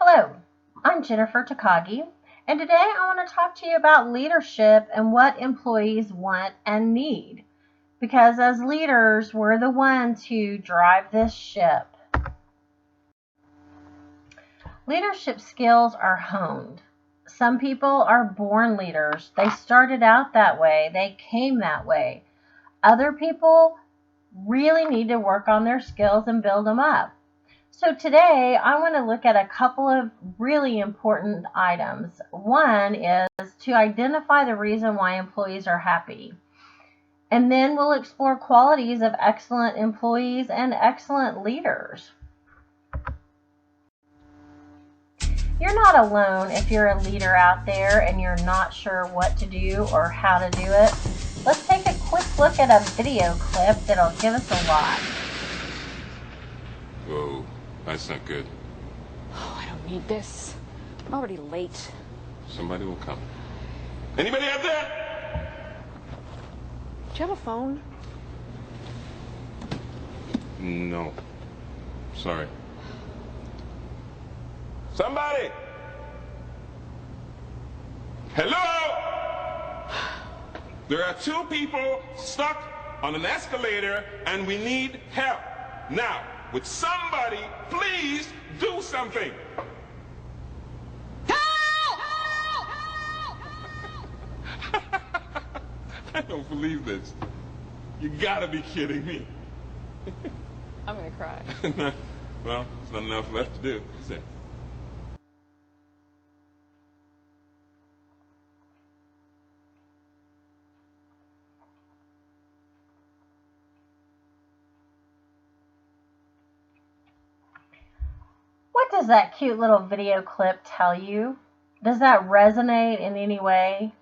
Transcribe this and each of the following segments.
Hello, I'm Jennifer Takagi, and today I want to talk to you about leadership and what employees want and need. Because as leaders, we're the ones who drive this ship. Leadership skills are honed. Some people are born leaders. They started out that way, they came that way. Other people really need to work on their skills and build them up. So today I want to look at a couple of really important items. One is to identify the reason why employees are happy. And then we'll explore qualities of excellent employees and excellent leaders. You're not alone if you're a leader out there and you're not sure what to do or how to do it. Let's take a quick look at a video clip that'll give us a lot. Whoa, that's not good. Oh, I don't need this. I'm already late. Somebody will come. Anybody out there? Do you have a phone? No. Sorry. Somebody! Hello? There are two people stuck on an escalator and we need help. Now, would somebody please do something? Help! I don't believe this. You gotta be kidding me. I'm gonna cry. Well, there's not enough left to do, is there? What does that cute little video clip tell you? Does that resonate in any way?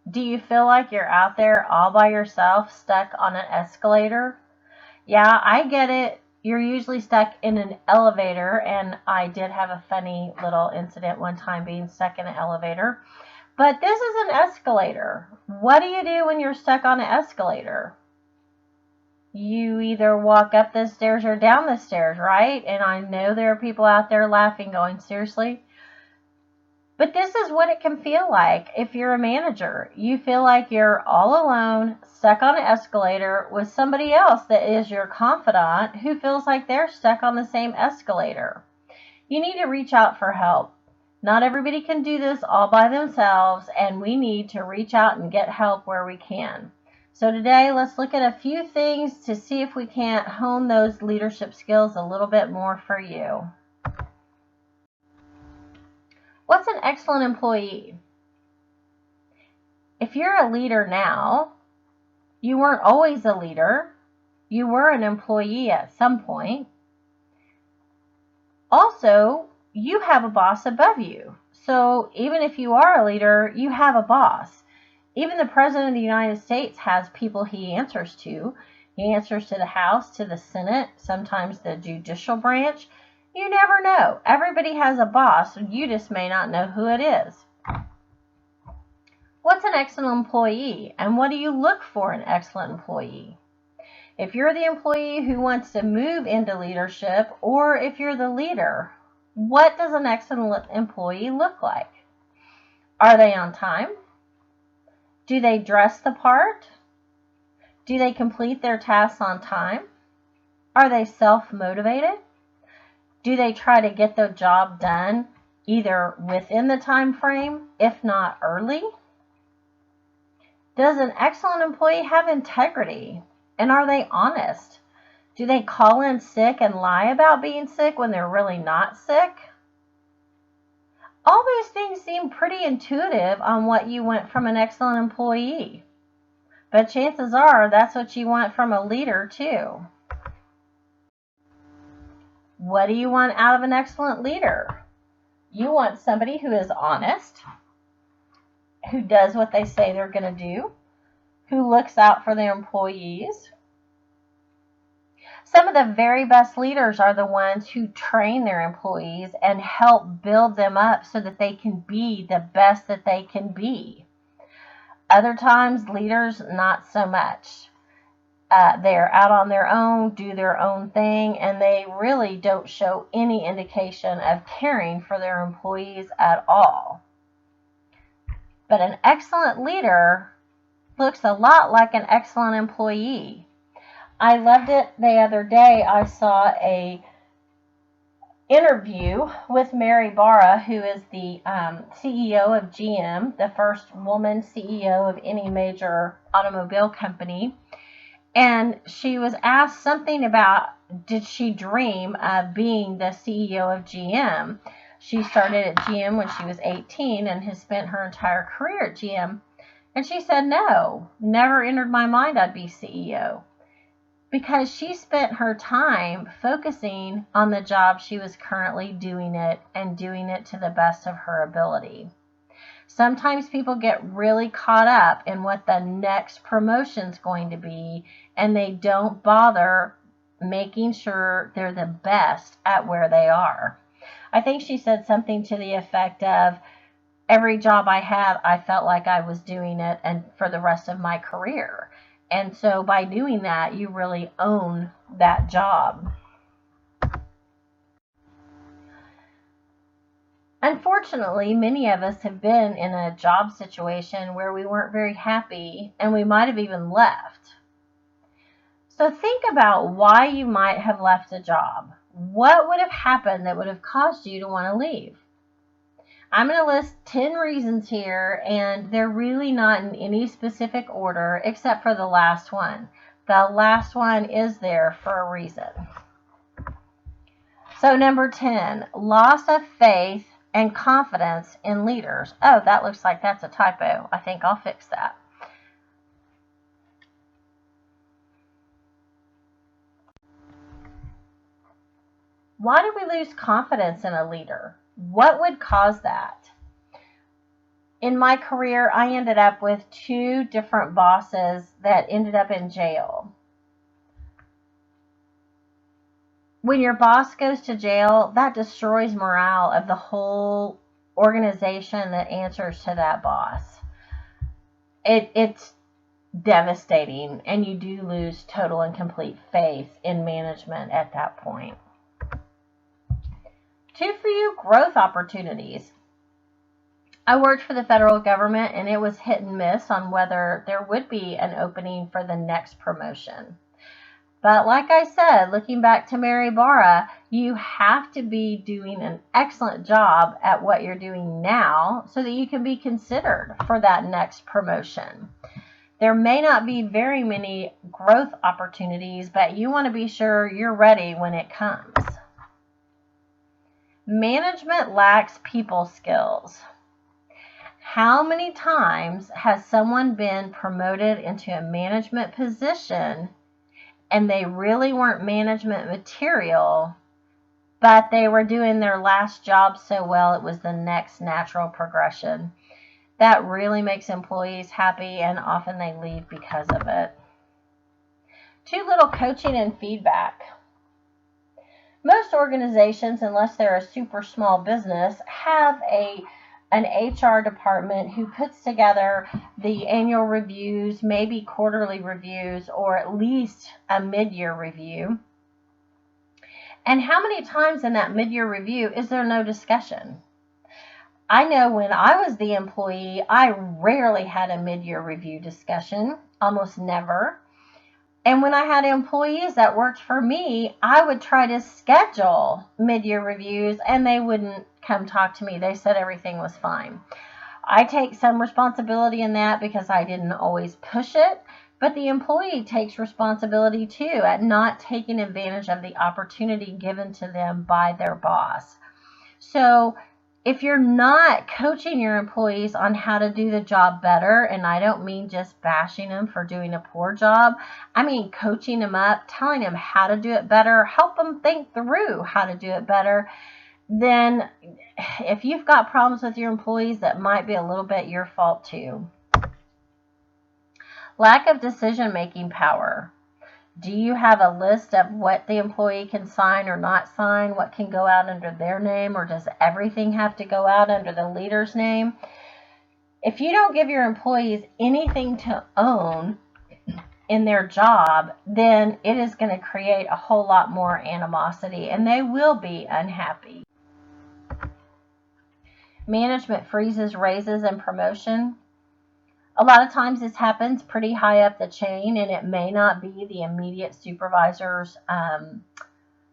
Do you feel like you're out there all by yourself, stuck on an escalator? Yeah, I get it. You're usually stuck in an elevator, and I did have a funny little incident one time being stuck in an elevator. But this is an escalator. What do you do when you're stuck on an escalator? You either walk up the stairs or down the stairs, right? And I know there are people out there laughing, going, seriously? But this is what it can feel like if you're a manager. You feel like you're all alone, stuck on an escalator with somebody else that is your confidant who feels like they're stuck on the same escalator. You need to reach out for help. Not everybody can do this all by themselves, and we need to reach out and get help where we can. So today, let's look at a few things to see if we can't hone those leadership skills a little bit more for you. What's an excellent employee? If you're a leader now, you weren't always a leader. You were an employee at some point. Also, you have a boss above you. So even if you are a leader, you have a boss. Even the President of the United States has people he answers to. He answers to the House, to the Senate, sometimes the judicial branch. You never know. Everybody has a boss. You just may not know who it is. What's an excellent employee? And what do you look for in an excellent employee? If you're the employee who wants to move into leadership, or if you're the leader, what does an excellent employee look like? Are they on time? Do they dress the part? Do they complete their tasks on time? Are they self-motivated? Do they try to get the job done either within the time frame, if not early? Does an excellent employee have integrity? And are they honest? Do they call in sick and lie about being sick when they're really not sick? All these things seem pretty intuitive on what you want from an excellent employee. But chances are that's what you want from a leader too. What do you want out of an excellent leader? You want somebody who is honest, who does what they say they're going to do, who looks out for their employees. Some of the very best leaders are the ones who train their employees and help build them up so that they can be the best that they can be. Other times, leaders, not so much. they're out on their own, do their own thing, and they really don't show any indication of caring for their employees at all. But an excellent leader looks a lot like an excellent employee. I loved it the other day. I saw a interview with Mary Barra, who is the CEO of GM, the first woman CEO of any major automobile company. And she was asked something about, did she dream of being the CEO of GM? She started at GM when she was 18 and has spent her entire career at GM. And she said, no, never entered my mind I'd be CEO. Because she spent her time focusing on the job she was currently doing it and doing it to the best of her ability. Sometimes people get really caught up in what the next promotion's going to be, and they don't bother making sure they're the best at where they are. I think she said something to the effect of, every job I had, I felt like I was doing it and for the rest of my career. And so by doing that, you really own that job. Unfortunately, many of us have been in a job situation where we weren't very happy and we might have even left. So think about why you might have left a job. What would have happened that would have caused you to want to leave? I'm going to list 10 reasons here, and they're really not in any specific order except for the last one. The last one is there for a reason. So number 10, loss of faith and confidence in leaders. Oh, that looks like that's a typo. I think I'll fix that. Why do we lose confidence in a leader? What would cause that? In my career, I ended up with 2 different bosses that ended up in jail. When your boss goes to jail, that destroys morale of the whole organization that answers to that boss. It's devastating, and you do lose total and complete faith in management at that point. 2 for you, growth opportunities. I worked for the federal government, and it was hit and miss on whether there would be an opening for the next promotion. But like I said, looking back to Mary Barra, you have to be doing an excellent job at what you're doing now so that you can be considered for that next promotion. There may not be very many growth opportunities, but you want to be sure you're ready when it comes. Management lacks people skills. How many times has someone been promoted into a management position and they really weren't management material, but they were doing their last job so well it was the next natural progression? That really makes employees happy, and often they leave because of it. 2 little coaching and feedback. Most organizations, unless they're a super small business, have an HR department who puts together the annual reviews, maybe quarterly reviews, or at least a mid-year review. And how many times in that mid-year review is there no discussion? I know when I was the employee, I rarely had a mid-year review discussion, almost never. And when I had employees that worked for me, I would try to schedule mid-year reviews, and they wouldn't come talk to me. They said everything was fine. I take some responsibility in that because I didn't always push it, but the employee takes responsibility too at not taking advantage of the opportunity given to them by their boss. So if you're not coaching your employees on how to do the job better, and I don't mean just bashing them for doing a poor job, I mean coaching them up, telling them how to do it better, help them think through how to do it better, then if you've got problems with your employees, that might be a little bit your fault too. Lack of decision-making power. Do you have a list of what the employee can sign or not sign, what can go out under their name, or does everything have to go out under the leader's name? If you don't give your employees anything to own, in their job, then it is going to create a whole lot more animosity and they will be unhappy. Management freezes raises and promotion. A lot of times this happens pretty high up the chain, and it may not be the immediate supervisor's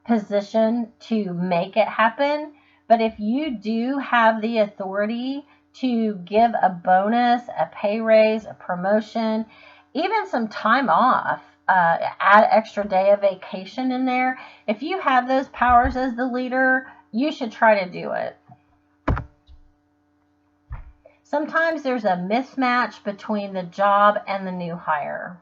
position to make it happen. But if you do have the authority to give a bonus, a pay raise, a promotion, even some time off, add extra day of vacation in there, if you have those powers as the leader, you should try to do it. Sometimes there's a mismatch between the job and the new hire.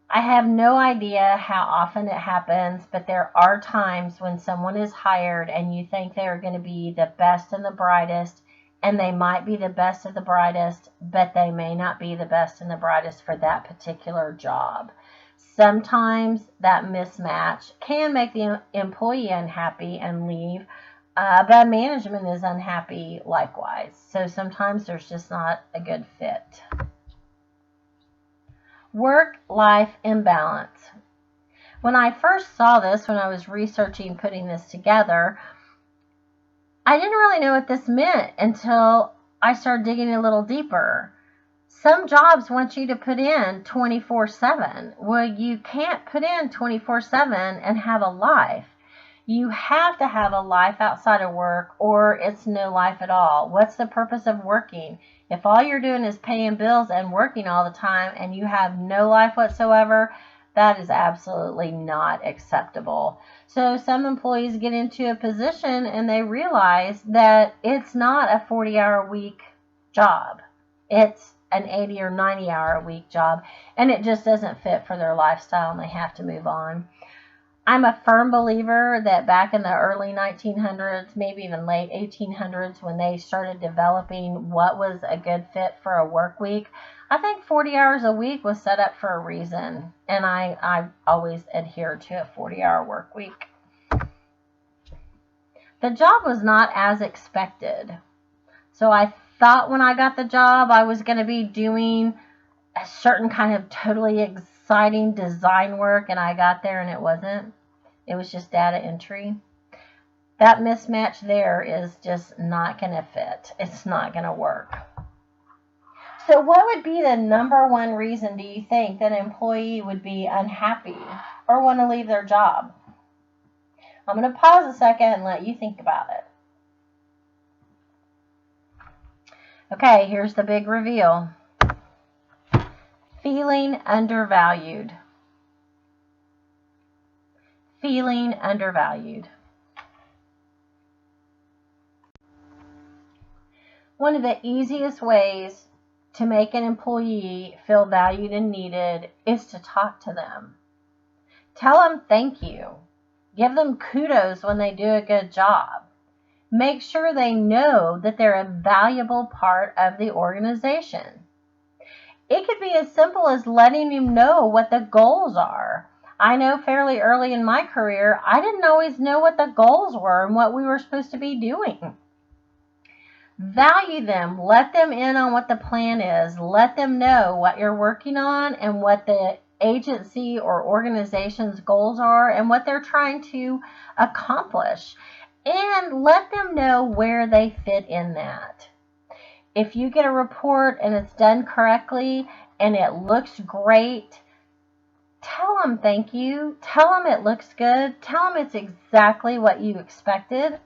I have no idea how often it happens, but there are times when someone is hired and you think they're going to be the best and the brightest, and they might be the best of the brightest, but they may not be the best and the brightest for that particular job. Sometimes that mismatch can make the employee unhappy and leave, but management is unhappy likewise. So sometimes there's just not a good fit. Work-life imbalance. When I first saw this, when I was researching putting this together, I didn't really know what this meant until I started digging a little deeper. Some jobs want you to put in 24/7. Well, you can't put in 24/7 and have a life. You have to have a life outside of work, or it's no life at all. What's the purpose of working? If all you're doing is paying bills and working all the time and you have no life whatsoever, that is absolutely not acceptable. So some employees get into a position and they realize that it's not a 40-hour-a-week job. It's an 80 or 90-hour-a-week job, and it just doesn't fit for their lifestyle and they have to move on. I'm a firm believer that back in the early 1900s, maybe even late 1800s, when they started developing what was a good fit for a work week, I think 40 hours a week was set up for a reason, and I always adhere to a 40-hour work week. The job was not as expected. So I thought when I got the job I was going to be doing a certain kind of totally exciting design work, and I got there and it wasn't. It was just data entry. That mismatch there is just not going to fit. It's not going to work. So what would be the number one reason, do you think, that an employee would be unhappy or want to leave their job? I'm going to pause a second and let you think about it. Okay, here's the big reveal. Feeling undervalued. Feeling undervalued. One of the easiest ways to make an employee feel valued and needed is to talk to them. Tell them thank you. Give them kudos when they do a good job. Make sure they know that they're a valuable part of the organization. It could be as simple as letting them know what the goals are. I know fairly early in my career, I didn't always know what the goals were and what we were supposed to be doing. Value them. Let them in on what the plan is. Let them know what you're working on and what the agency or organization's goals are and what they're trying to accomplish. And let them know where they fit in that. If you get a report and it's done correctly and it looks great, tell them thank you. Tell them it looks good. Tell them it's exactly what you expected.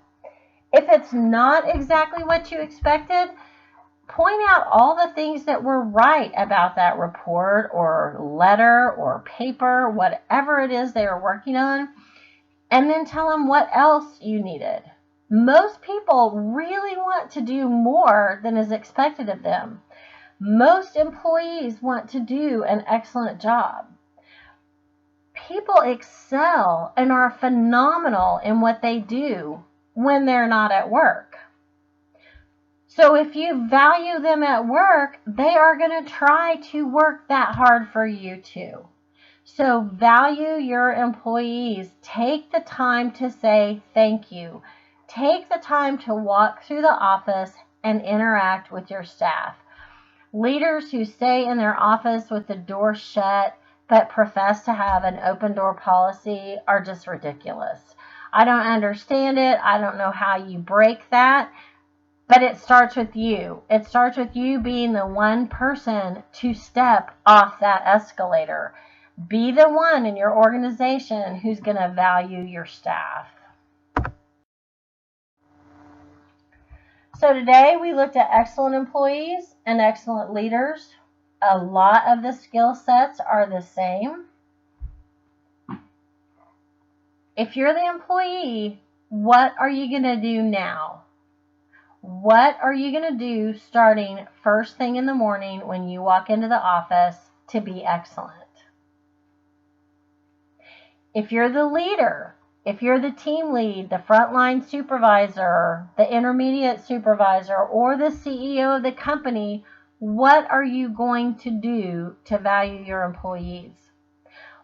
If it's not exactly what you expected, point out all the things that were right about that report or letter or paper, whatever it is they are working on, and then tell them what else you needed. Most people really want to do more than is expected of them. Most employees want to do an excellent job. People excel and are phenomenal in what they do when they're not at work. So if you value them at work, they are going to try to work that hard for you too. So value your employees. Take the time to say thank you. Take the time to walk through the office and interact with your staff. Leaders who stay in their office with the door shut but profess to have an open door policy are just ridiculous. I don't understand it. I don't know how you break that. But it starts with you. It starts with you being the one person to step off that escalator. Be the one in your organization who's going to value your staff. So today we looked at excellent employees and excellent leaders. A lot of the skill sets are the same. If you're the employee, what are you going to do now? What are you going to do starting first thing in the morning when you walk into the office to be excellent? If you're the leader, if you're the team lead, the frontline supervisor, the intermediate supervisor, or the CEO of the company, what are you going to do to value your employees?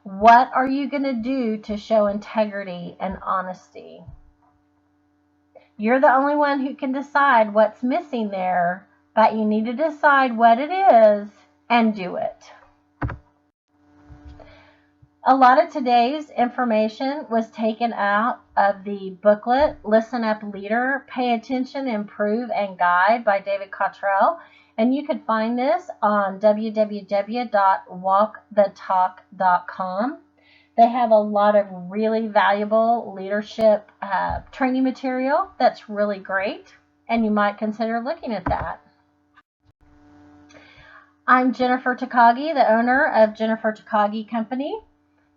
What are you going to do to show integrity and honesty? You're the only one who can decide what's missing there, but you need to decide what it is and do it. A lot of today's information was taken out of the booklet, Listen Up Leader, Pay Attention, Improve, and Guide by David Cottrell. And you can find this on www.walkthetalk.com. They have a lot of really valuable leadership training material that's really great, and you might consider looking at that. I'm Jennifer Takagi, the owner of Jennifer Takagi Company.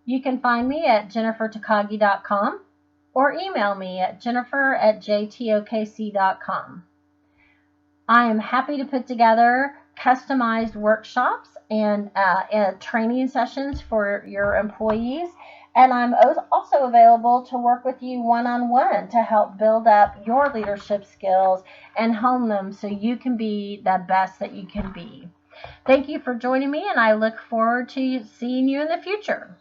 You can find me at jennifertakagi.com or email me at jennifer@jtokc.com. I am happy to put together customized workshops and training sessions for your employees. And I'm also available to work with you one-on-one to help build up your leadership skills and hone them so you can be the best that you can be. Thank you for joining me, and I look forward to seeing you in the future.